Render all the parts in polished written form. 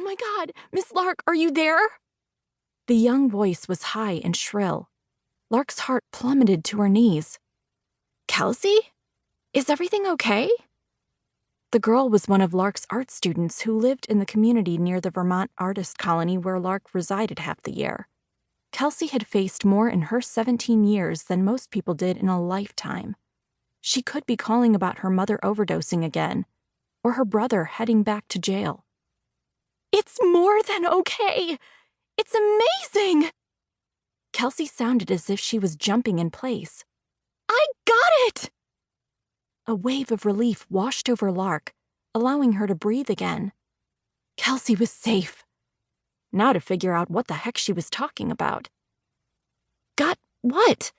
"Oh my God, Miss Lark, are you there?" The young voice was high and shrill. Lark's heart plummeted to her knees. "Kelsey? Is everything okay?" The girl was one of Lark's art students who lived in the community near the Vermont artist colony where Lark resided half the year. Kelsey had faced more in her 17 years than most people did in a lifetime. She could be calling about her mother overdosing again, or her brother heading back to jail. "It's more than okay! It's amazing!" Kelsey sounded as if she was jumping in place. "I got it!" A wave of relief washed over Lark, allowing her to breathe again. Kelsey was safe. Now to figure out what the heck she was talking about. "Got what?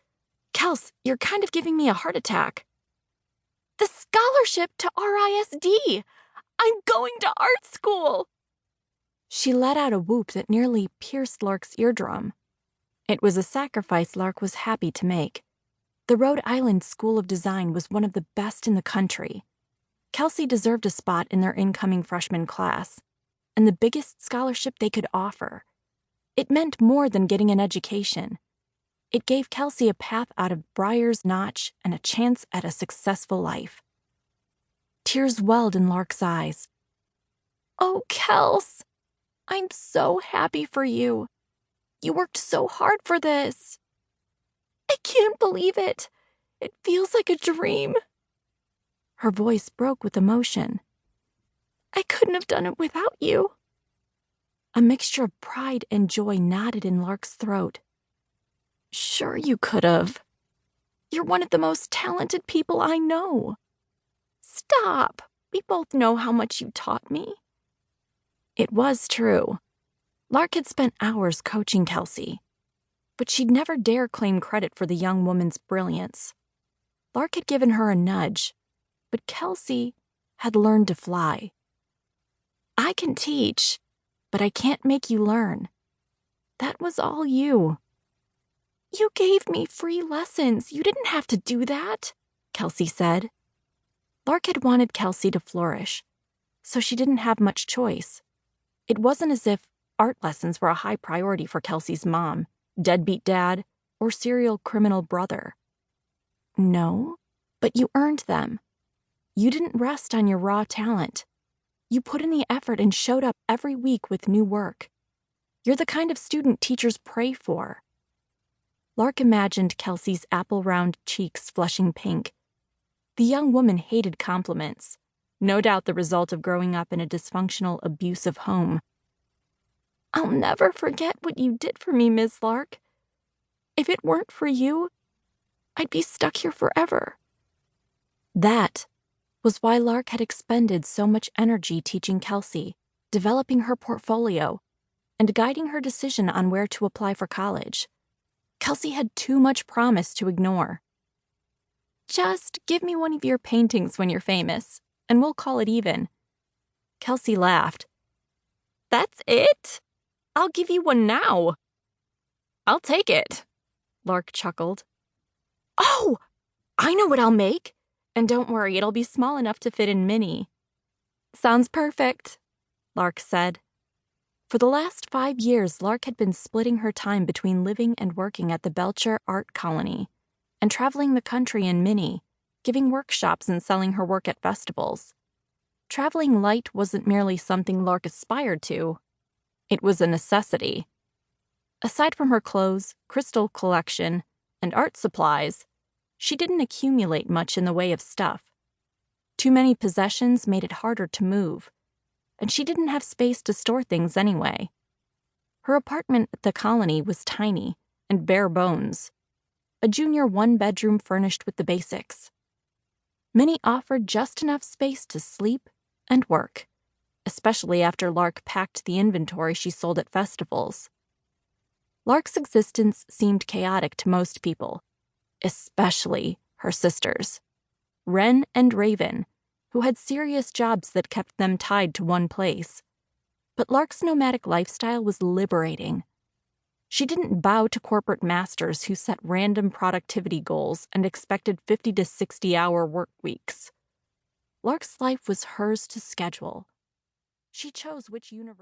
Kels, you're kind of giving me a heart attack." "The scholarship to RISD! I'm going to art school!" She let out a whoop that nearly pierced Lark's eardrum. It was a sacrifice Lark was happy to make. The Rhode Island School of Design was one of the best in the country. Kelsey deserved a spot in their incoming freshman class, and the biggest scholarship they could offer. It meant more than getting an education. It gave Kelsey a path out of Briar's Notch and a chance at a successful life. Tears welled in Lark's eyes. "Oh, Kels, I'm so happy for you. You worked so hard for this. I can't believe it. It feels like a dream." Her voice broke with emotion. "I couldn't have done it without you." A mixture of pride and joy knotted in Lark's throat. "Sure you could have. You're one of the most talented people I know." "Stop. We both know how much you taught me." It was true. Lark had spent hours coaching Kelsey, but she'd never dare claim credit for the young woman's brilliance. Lark had given her a nudge, but Kelsey had learned to fly. "I can teach, but I can't make you learn. That was all you." "You gave me free lessons. You didn't have to do that," Kelsey said. Lark had wanted Kelsey to flourish, so she didn't have much choice. It wasn't as if art lessons were a high priority for Kelsey's mom, deadbeat dad, or serial criminal brother. No, but you earned them. You didn't rest on your raw talent. You put in the effort and showed up every week with new work. You're the kind of student teachers pray for. Lark imagined Kelsey's apple-round cheeks flushing pink. The young woman hated compliments, no doubt the result of growing up in a dysfunctional, abusive home. "I'll never forget what you did for me, Miss Lark. If it weren't for you, I'd be stuck here forever." That was why Lark had expended so much energy teaching Kelsey, developing her portfolio, and guiding her decision on where to apply for college. Kelsey had too much promise to ignore. "Just give me one of your paintings when you're famous, and we'll call it even." Kelsey laughed. "That's it? I'll give you one now." "I'll take it," Lark chuckled. "Oh, I know what I'll make. And don't worry, it'll be small enough to fit in Minnie." "Sounds perfect," Lark said. For the last 5 years, Lark had been splitting her time between living and working at the Belcher Art Colony and traveling the country in Minnie, giving workshops and selling her work at festivals. Traveling light wasn't merely something Lark aspired to. It was a necessity. Aside from her clothes, crystal collection, and art supplies, she didn't accumulate much in the way of stuff. Too many possessions made it harder to move, and she didn't have space to store things anyway. Her apartment at the colony was tiny and bare bones, a junior one-bedroom furnished with the basics. Minnie offered just enough space to sleep and work, especially after Lark packed the inventory she sold at festivals. Lark's existence seemed chaotic to most people, especially her sisters, Wren and Raven, who had serious jobs that kept them tied to one place. But Lark's nomadic lifestyle was liberating. She didn't bow to corporate masters who set random productivity goals and expected 50 to 60-hour work weeks. Lark's life was hers to schedule. She chose which university